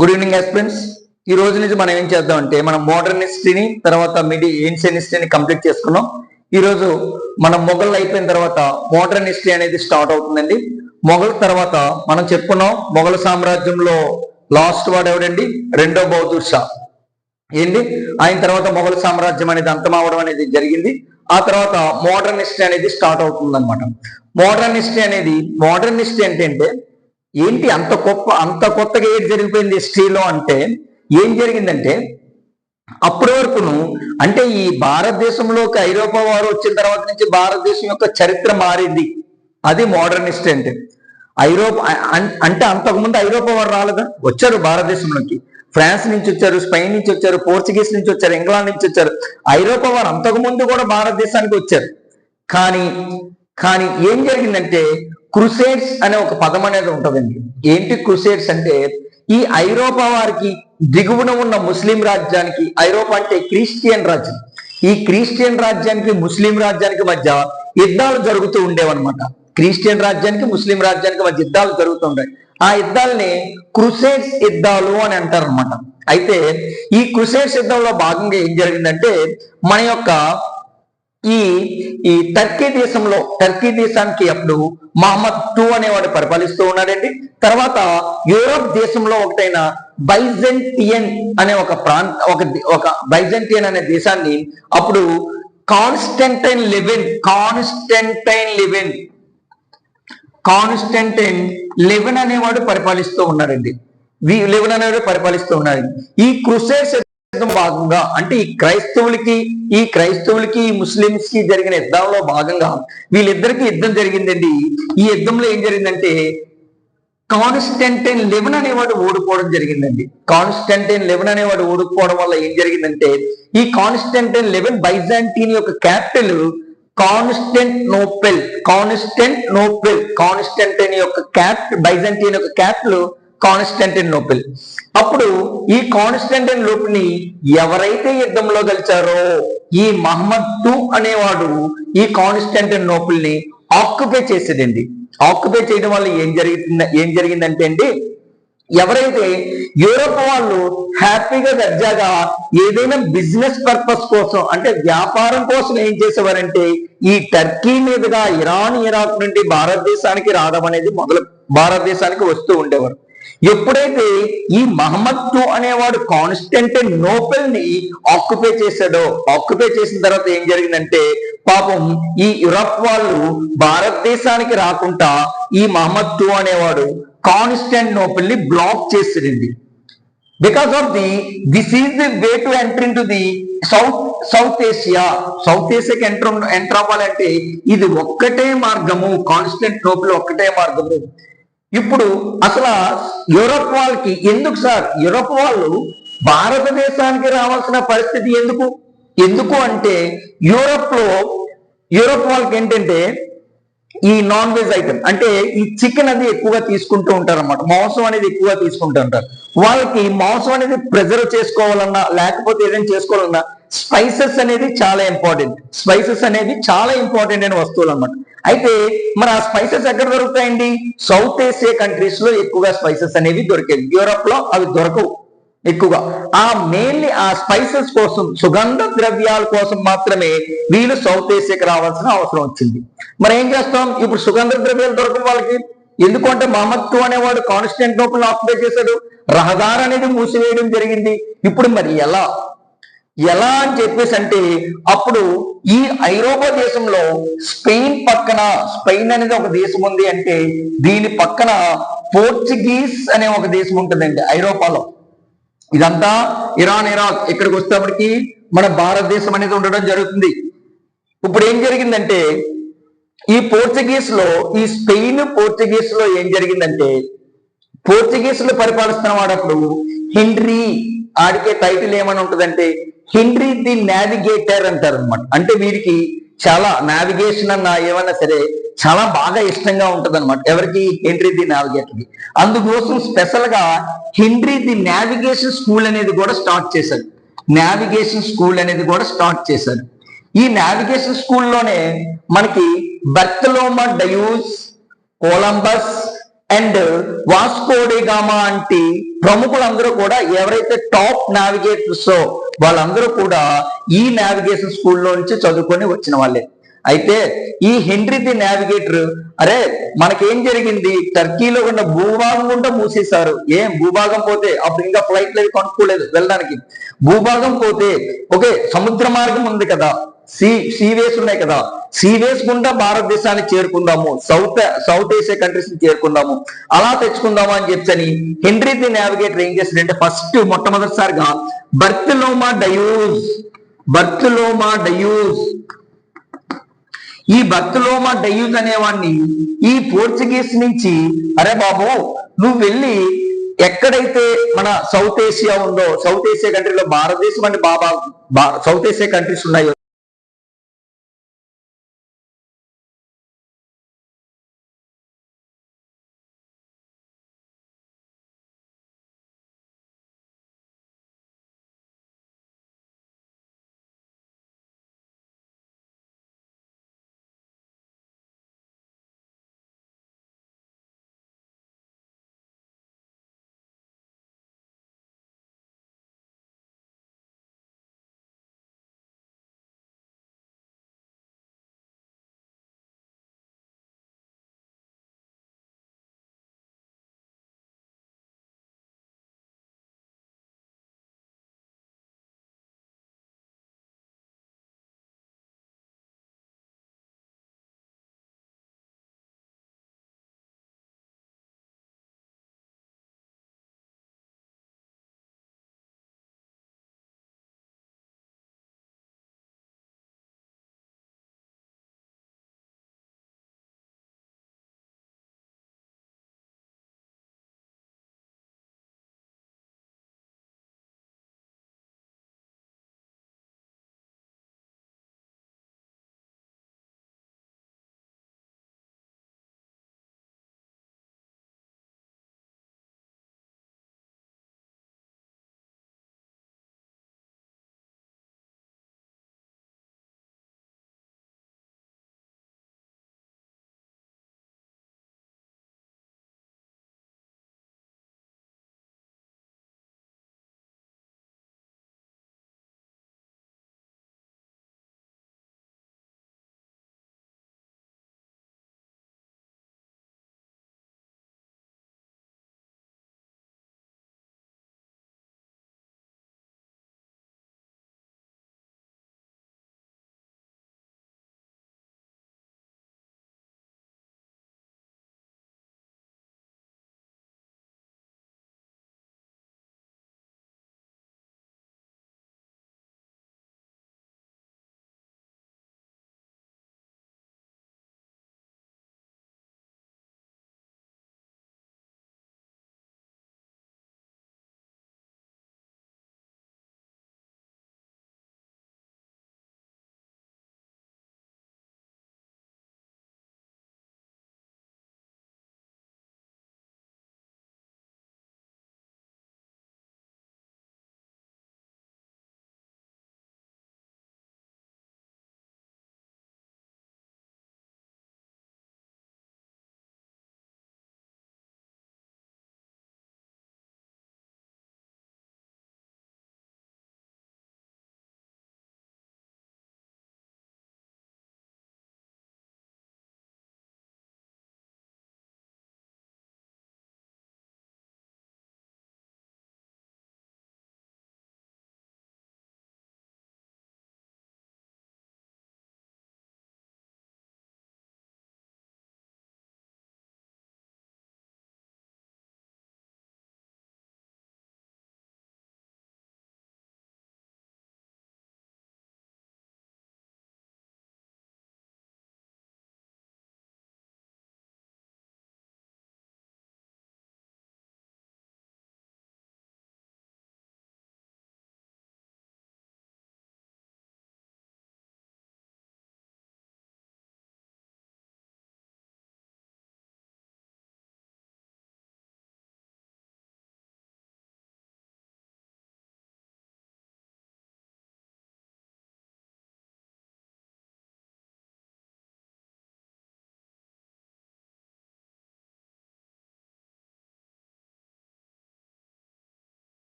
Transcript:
Good evening aspirants. ఈ రోజు నుంచి మనం ఏం చేద్దామంటే మనం మోడర్న్ హిస్టరీని తర్వాత ఏన్షియన్ హిస్టరీని కంప్లీట్ చేసుకున్నాం. ఈ రోజు మనం మొఘల్ అయిపోయిన తర్వాత మోడర్న్ హిస్టరీ అనేది స్టార్ట్ అవుతుందండి. మొఘల్ తర్వాత మనం చెప్పుకున్నాం మొఘల్ సామ్రాజ్యంలో లాస్ట్ వాడు ఎవడండి? రెండో బహదూర్ షా ఏంటి. ఆయన తర్వాత మొఘల్ సామ్రాజ్యం అనేది అంతమవడం అనేది జరిగింది. ఆ తర్వాత మోడర్న్ హిస్టరీ అనేది స్టార్ట్ అవుతుంది అనమాట. మోడర్న్ హిస్టరీ ఏంటంటే ఏంటి అంత కొత్తగా ఏది జరిగిపోయింది హిస్టరీలో అంటే ఏం జరిగిందంటే అప్పటి వరకును అంటే ఈ భారతదేశంలోకి ఐరోపా వారు వచ్చిన తర్వాత నుంచి భారతదేశం యొక్క చరిత్ర మారింది. అది మోడర్న్ హిస్టరీ అంటే. ఐరోపా అంటే అంతకుముందు ఐరోపా వారు రాలేదా? వచ్చారు భారతదేశంలోకి. ఫ్రాన్స్ నుంచి వచ్చారు, స్పెయిన్ నుంచి వచ్చారు, పోర్చుగీస్ నుంచి వచ్చారు, ఇంగ్లాండ్ నుంచి వచ్చారు. ఐరోపా వారు అంతకుముందు కూడా భారతదేశానికి వచ్చారు. కానీ ఏం జరిగిందంటే క్రూసేడ్స్ అనే ఒక పదం అనేది ఉంటుందండి. ఏంటి క్రూసేడ్స్ అంటే ఈ ఐరోపా వారికి దిగువన ఉన్న ముస్లిం రాజ్యానికి, ఐరోపా అంటే క్రిస్టియన్ రాజ్యం, ఈ క్రిస్టియన్ రాజ్యానికి ముస్లిం రాజ్యానికి మధ్య యుద్ధాలు జరుగుతూ ఉండేవన్నమాట. క్రిస్టియన్ రాజ్యానికి ముస్లిం రాజ్యానికి మధ్య యుద్ధాలు జరుగుతుంటాయి. ఆ యుద్ధాలని క్రూసేడ్స్ యుద్ధాలు అని అంటారు అనమాట. అయితే ఈ క్రూసేడ్స్ యుద్ధంలో భాగంగా ఏం జరిగిందంటే మన యొక్క ఈ టర్కీ దేశానికి అప్పుడు మహమ్మద్ II అనేవాడు పరిపాలిస్తూ ఉన్నాడండి. తర్వాత యూరోప్ దేశంలో ఒకటైన బైజెంటియన్ అనే ఒక బైజెంటియన్ అనే దేశాన్ని అప్పుడు కాన్స్టంటైన్ లెవెన్ అనేవాడు పరిపాలిస్తూ ఉన్నాడండి. ఈ క్రూసేడ్స్ భాగంగా అంటే ఈ క్రైస్తవులకి ముస్లింస్ కి జరిగిన యుద్ధంలో భాగంగా వీళ్ళిద్దరికి యుద్ధం జరిగిందండి. ఈ యుద్ధంలో ఏం జరిగిందంటే కాన్స్టంటైన్ లెవెన్ అనేవాడు ఓడిపోవడం జరిగిందండి. కాన్స్టంటైన్ లెవెన్ అనేవాడు ఓడిపోవడం వల్ల ఏం జరిగిందంటే ఈ కాన్స్టంటైన్ లెవెన్ బైజాంటిన్ యొక్క క్యాపిటల్ బైజాంటిన్ యొక్క క్యాపిటల్ కాన్స్టాంటినోపుల్. అప్పుడు ఈ కాన్స్టాంటినోపుల్ ని ఎవరైతే యుద్ధంలో గెలిచారో ఈ మహమ్మద్ II అనేవాడు ఈ కాన్స్టాంటినోపుల్ ని ఆక్యుపై చేసాడండి. ఆక్యుపై చేయడం వల్ల ఏం జరిగిందంటే అండి ఎవరైతే యూరోప్ వాళ్ళు హ్యాపీగా దర్జాగా ఏదైనా బిజినెస్ పర్పస్ కోసం అంటే వ్యాపారం కోసం ఏం చేసేవారంటే ఈ టర్కీ మీదుగా ఇరాన్, ఇరాక్ నుండి భారతదేశానికి రావడం అనేది భారతదేశానికి వస్తూ ఉండేవారు. ఎప్పుడైతే ఈ మహమ్మద్ II అనేవాడు కాన్స్టాంటినోపుల్ ని ఆక్యుపై చేసిన తర్వాత ఏం జరిగిందంటే పాపం ఈ యూరప్ వాళ్ళు భారతదేశానికి రాకుండా ఈ మహమ్మద్ II అనేవాడు కాన్స్టాంటినోపుల్ ని బ్లాక్ చేసాడండి. Because of this is the way to enter into the south ఏషియాకి ఎంటర్ అవ్వాలంటే ఇది ఒక్కటే మార్గము, కాన్స్టాంటినోపుల్ ఒక్కటే మార్గము. ఇప్పుడు అసలు యూరోప్ వాళ్ళకి యూరోప్ వాళ్ళు భారతదేశానికి రావాల్సిన పరిస్థితి ఎందుకు అంటే యూరోప్ వాళ్ళకి ఏంటంటే ఈ నాన్ వెజ్ ఐటమ్ అంటే ఈ చికెన్ అది ఎక్కువగా తీసుకుంటూ ఉంటారు అనమాట. మాంసం అనేది ఎక్కువగా తీసుకుంటూ ఉంటారు. వాళ్ళకి మాంసం అనేది ప్రిజర్వ్ చేసుకోవాలన్నా లేకపోతే ఏదైనా చేసుకోవాలన్నా స్పైసెస్ అనేది చాలా ఇంపార్టెంట్ అయిన వస్తువులు అనమాట. అయితే మరి ఆ స్పైసెస్ ఎక్కడ దొరుకుతాయండి? సౌత్ ఏషియా కంట్రీస్ లో ఎక్కువగా స్పైసెస్ అనేవి దొరికేవి. యూరోప్ లో అవి దొరకవు ఎక్కువగా. మెయిన్లీ ఆ స్పైసెస్ కోసం, సుగంధ ద్రవ్యాల కోసం మాత్రమే వీళ్ళు సౌత్ ఏషియాకి రావాల్సిన అవసరం వచ్చింది. మరి ఏం చేస్తాం ఇప్పుడు? సుగంధ ద్రవ్యాలు దొరకవు వాళ్ళకి. ఎందుకంటే మహమ్మద్ II అనేవాడు కాన్స్టాంటినోపుల్ ఆక్యుపై చేశాడు, రహదారి అనేది మూసివేయడం జరిగింది. ఇప్పుడు మరి ఎలా అని చెప్పేసి అంటే అప్పుడు ఈ ఐరోపా దేశంలో స్పెయిన్ అనేది ఒక దేశం ఉంది. అంటే దీని పక్కన పోర్చుగీస్ అనే ఒక దేశం ఉంటుందండి ఐరోపాలో. ఇదంతా ఇరాన్, ఇరాక్ ఇక్కడికి వచ్చేటప్పటికి మన భారతదేశం అనేది ఉండడం జరుగుతుంది. ఇప్పుడు ఏం జరిగిందంటే ఈ పోర్చుగీస్ లో ఏం జరిగిందంటే పోర్చుగీస్ లో పరిపాలిస్తున్న వాడు అప్పుడు హెన్రీ, ఆడికే టైటిల్ ఏమని ఉంటుందంటే హెన్రీ ది నావిగేటర్ అంటారు అనమాట. అంటే వీరికి చాలా నావిగేషన్ అన్న ఏమన్నా సరే చాలా బాగా ఇష్టంగా ఉంటది అనమాట. ఎవరికి? హెన్రీ ది నావిగేటర్ కి. అందుకోసం స్పెషల్ గా హెన్రీ ది నావిగేషన్ స్కూల్ అనేది కూడా స్టార్ట్ చేశారు. ఈ నావిగేషన్ స్కూల్లోనే మనకి బర్తలోమా డయూస్, కొలంబస్, అండ్ వాస్కోడిగామా వంటి ప్రముఖులందరూ కూడా ఎవరైతే టాప్ నావిగేటర్స్ వాళ్ళందరూ కూడా ఈ నావిగేషన్ స్కూల్లో నుంచి చదువుకొని వచ్చిన వాళ్ళే. అయితే ఈ హెన్రీ ది నావిగేటర్ అరే మనకేం జరిగింది, టర్కీలో ఉన్న భూభాగం గుండా మూసేశారు. ఏం భూభాగం పోతే అప్పుడు ఇంకా ఫ్లైట్లు అవి కొనుక్కోలేదు వెళ్ళడానికి. భూభాగం పోతే ఓకే సముద్ర మార్గం ఉంది కదా, సీవేస్ ఉన్నాయి కదా, సీవేస్ గుండా భారతదేశాన్ని చేరుకుందాము, సౌత్ ఏషియా కంట్రీస్ ని చేరుకుందాము, అలా తెచ్చుకుందాము అని చెప్పని హెన్రీ ది నావిగేటర్ ఏం చేశాడంటే ఫస్ట్ మొట్టమొదటిసారిగా బర్తలోమా డయూస్ ఈ బర్తలోమా డయూస్ అనేవాడిని ఈ పోర్చుగీస్ నుంచి అరే బాబు నువ్వు వెళ్ళి ఎక్కడైతే మన సౌత్ ఏషియా ఉందో, సౌత్ ఏషియా కంట్రీలో భారతదేశం అంటే సౌత్ ఏషియా కంట్రీస్ ఉన్నాయో